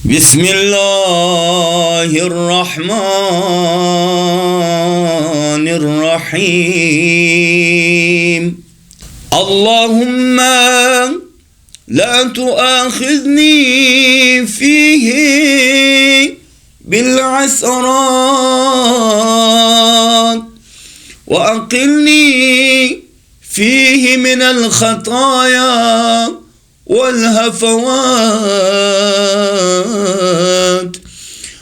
بسم الله الرحمن الرحيم. اللهم لا تؤاخذني فيه بالعثرات، وأقلني فيه من الخطايا والهفوات،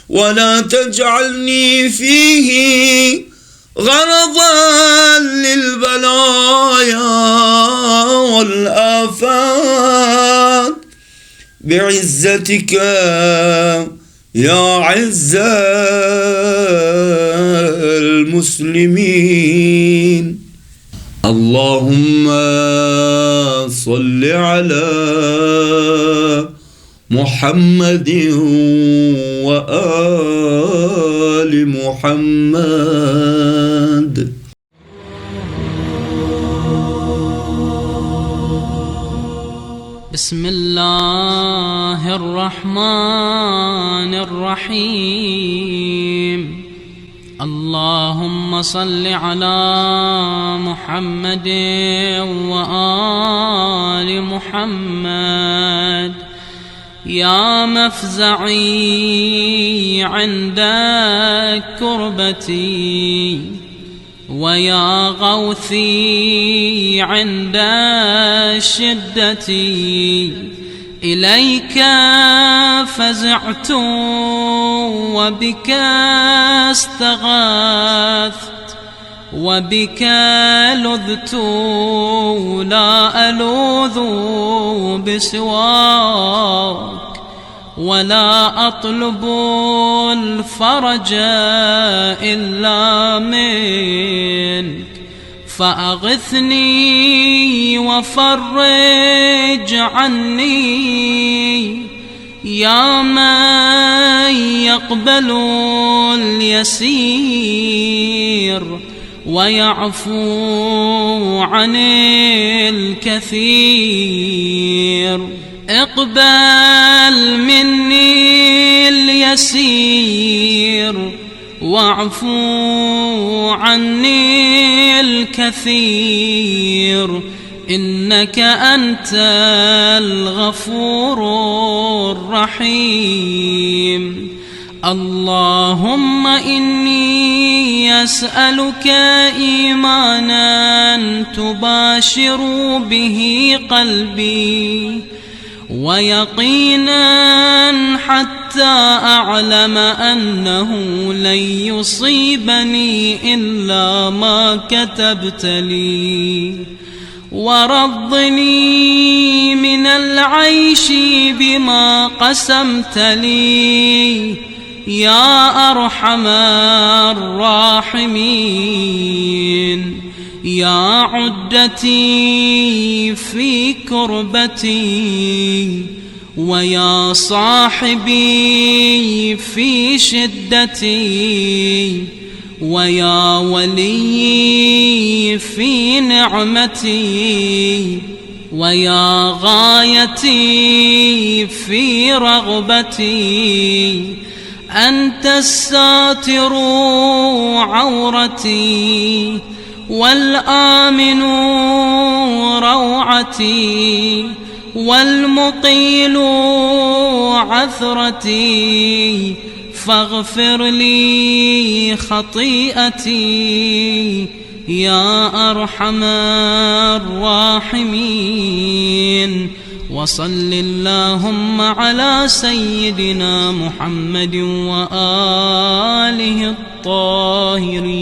ولا تجعلني فيه غرضا للبلايا والآفات، بعزتك يا عز المسلمين. اللهم صل على محمد وآل محمد. بسم الله الرحمن الرحيم. اللهم صل على محمد وآل محمد. يا مفزعي عند كربتي، ويا غوثي عند شدتي، إليك فزعت وبك استغاثت، وبك لذت لا ألوذ بسواك، ولا أطلب الفرج إلا منك، فأغثني وفرج عني، يا من يقبل اليسير ويعفو عن الكثير. اقبل مني اليسير واعفو عني الكثير، إنك أنت الغفور الرحيم. اللهم إني أسألك إيمانا تباشر به قلبي، ويقينا حتى أعلم أنه لن يصيبني إلا ما كتبت لي، ورضني من العيش بما قسمت لي يا أرحم الراحمين. يا عدتي في كربتي، ويا صاحبي في شدتي، ويا ولي في نعمتي، ويا غايتي في رغبتي. أنت الساتر عورتي، والآمن روعتي، والمقيل عثرتي، فاغفر لي خطيئتي يا أرحم الراحمين. وصل اللهم على سيدنا محمد وآله الطاهرين.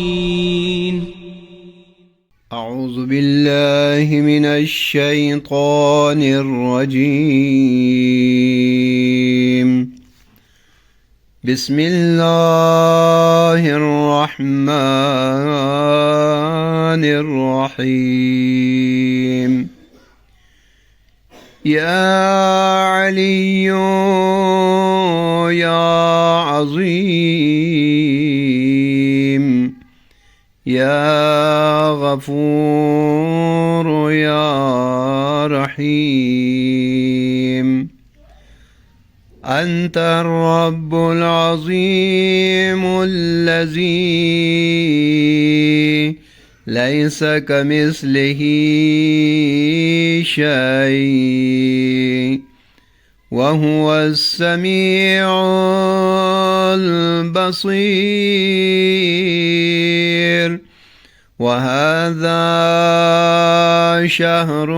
أعوذ بالله من الشيطان الرجيم. بسم الله الرحمن الرحيم. يا علي يا عظيم، يا غفور يا رحيم. أنت الرب العظيم الذي ليس كمثله شيء، وهو السميع البصير. وهذا شهر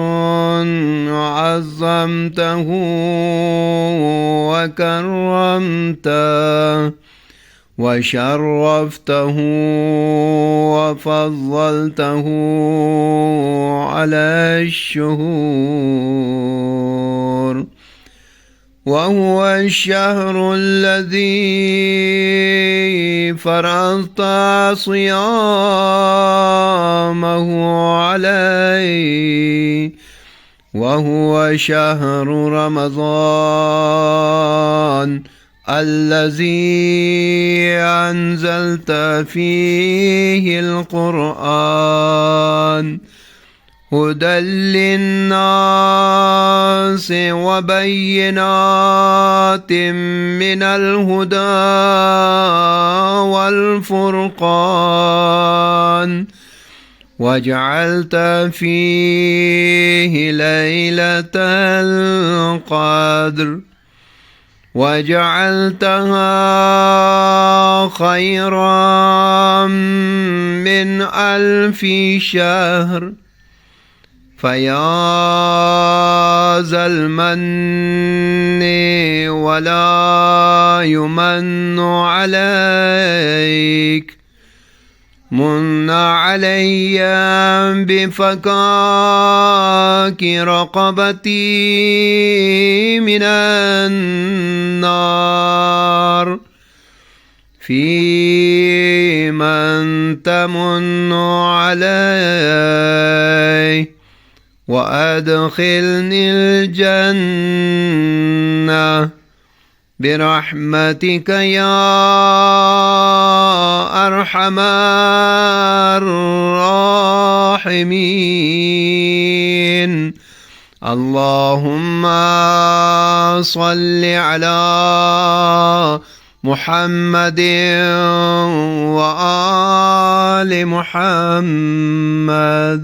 عظمته وكرمته وشرفته وفضلته على الشهور، وهو الشهر الذي فرضت صيامه عليه، وهو شهر رمضان الذي أنزلت فيه القرآن هدى للناس وبينات من الهدى والفرقان، وجعلت فيه ليلة القدر، وجعلتها خيرا من 1000 شهر. فيا ذا المن ولا يمن عليك، من علي بفكاك رقبتي من النار، في من تمن علي، وأدخلني الجنة برحمتك يا أرحم الراحمين. اللهم صل على محمد وآل محمد.